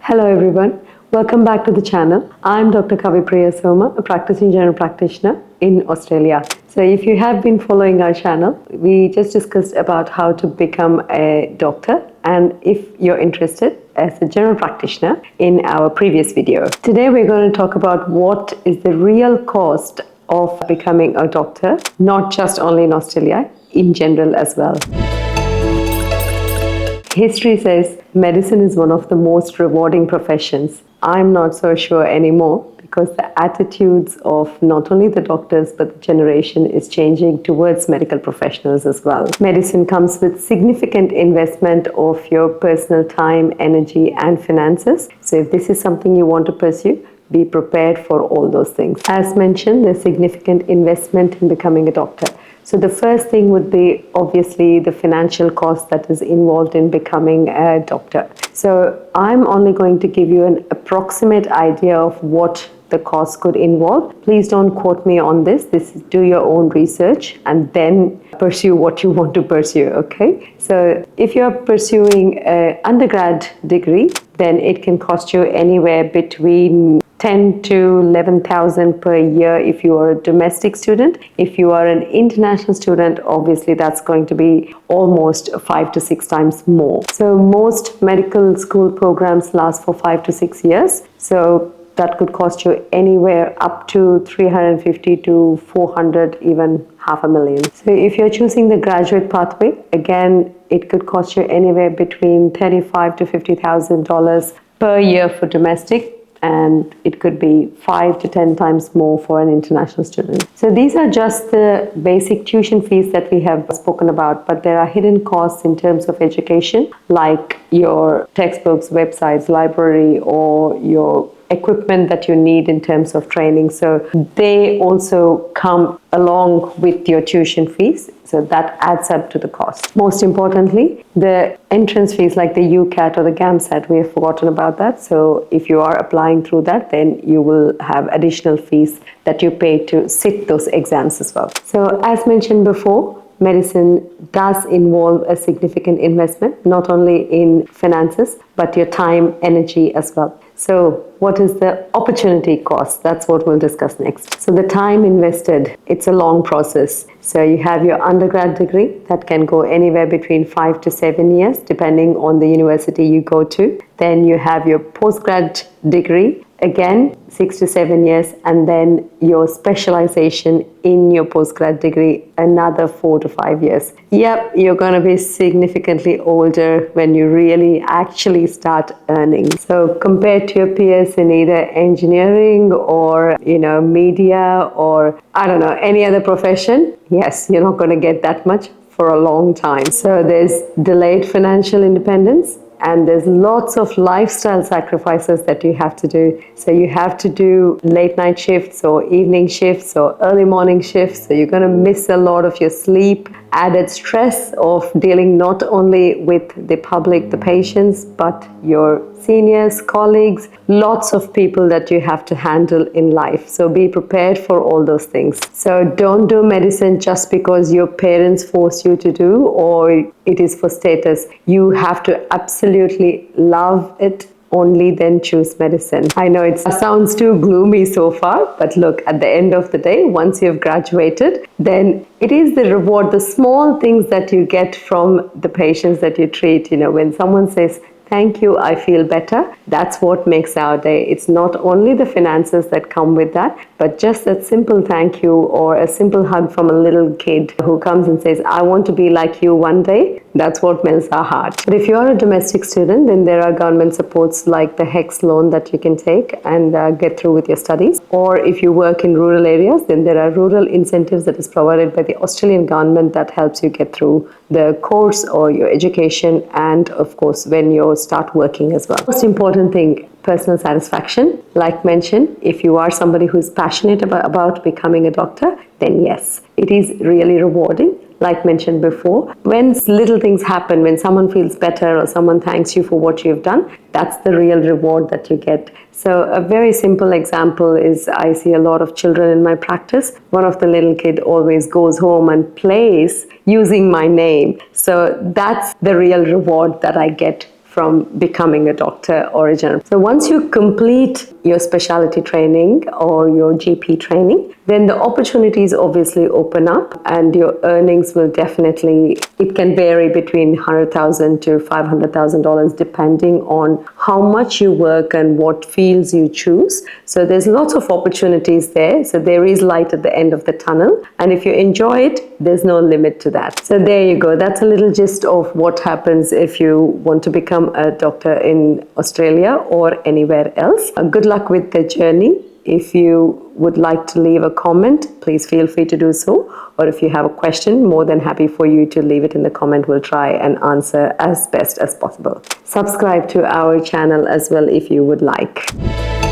Hello everyone, welcome back to the channel. I'm Dr. Kavipriya Soma, a practicing general practitioner in Australia. So if you have been following our channel, we just discussed about how to become a doctor, and if you're interested as a general practitioner in our previous video. Today we're going to talk about what is the real cost of becoming a doctor, not just only in Australia, in general as well. History says medicine is one of the most rewarding professions. I'm not so sure anymore because the attitudes of not only the doctors but the generation is changing towards medical professionals as well. Medicine comes with significant investment of your personal time, energy and finances. So if this is something you want to pursue, be prepared for all those things. As mentioned, there's significant investment in becoming a doctor. So the first thing would be obviously the financial cost that is involved in becoming a doctor. So I'm only going to give you an approximate idea of what the cost could involve. Please don't quote me on this. Do your own research and then pursue what you want to pursue, okay? So if you're pursuing an undergrad degree, then it can cost you anywhere between 10 to 11,000 per year if you are a domestic student. If you are an international student, obviously that's going to be almost 5 to 6 times more. So most medical school programs last for 5 to 6 years. So that could cost you anywhere up to 350 to 400, even $500,000. So if you're choosing the graduate pathway, again, it could cost you anywhere between $35,000 to $50,000 per year for domestic, and it could be 5 to 10 times more for an international student. So these are just the basic tuition fees that we have spoken about, but there are hidden costs in terms of education, like your textbooks, websites, library, or your equipment that you need in terms of training. So they also come along with your tuition fees. So that adds up to the cost. Most importantly, the entrance fees like the UCAT or the GAMSAT, we have forgotten about that. So if you are applying through that, then you will have additional fees that you pay to sit those exams as well. So as mentioned before, medicine does involve a significant investment, not only in finances, but your time, energy as well. So what is the opportunity cost? That's what we'll discuss next. So the time invested, it's a long process. So you have your undergrad degree that can go anywhere between 5 to 7 years, depending on the university you go to. Then you have your postgrad degree, again 6 to 7 years, and then your specialization in your postgrad degree, another 4 to 5 years. Yep, you're going to be significantly older when you really actually start earning. So compared to your peers in either engineering or media or any other profession, yes, you're not going to get that much for a long time. So there's delayed financial independence, and there's lots of lifestyle sacrifices that you have to do. So you have to do late night shifts or evening shifts or early morning shifts. So you're going to miss a lot of your sleep, added stress of dealing not only with the public, the patients, but your seniors, colleagues, lots of people that you have to handle in life. So be prepared for all those things. So don't do medicine just because your parents force you to do or it is for status. You have to absolutely love it, only then choose medicine. I know it sounds too gloomy so far, but look, at the end of the day, once you've graduated, then it is the reward, the small things that you get from the patients that you treat. When someone says, "Thank you, I feel better," that's what makes our day. It's not only the finances that come with that, but just that simple thank you or a simple hug from a little kid who comes and says, "I want to be like you one day." That's what melts our heart. But if you are a domestic student, then there are government supports like the HECS loan that you can take and get through with your studies. Or if you work in rural areas, then there are rural incentives that is provided by the Australian government that helps you get through the course or your education, and of course when you start working as well. Most important thing, personal satisfaction. Like mentioned, if you are somebody who's passionate about becoming a doctor, then yes, it is really rewarding. Like mentioned before, when little things happen, when someone feels better or someone thanks you for what you've done, that's the real reward that you get. So a very simple example is I see a lot of children in my practice. One of the little kid always goes home and plays using my name. So that's the real reward that I get from becoming a doctor or a general. So once you complete your specialty training or your GP training, then the opportunities obviously open up and your earnings will definitely, it can vary between $100,000 to $500,000 depending on how much you work and what fields you choose. So there's lots of opportunities there. So there is light at the end of the tunnel. And if you enjoy it, there's no limit to that. So there you go. That's a little gist of what happens if you want to become a doctor in Australia or anywhere else. Good luck with the journey. If you would like to leave a comment, please feel free to do so. Or if you have a question, more than happy for you to leave it in the comment. We'll try and answer as best as possible. Subscribe to our channel as well if you would like.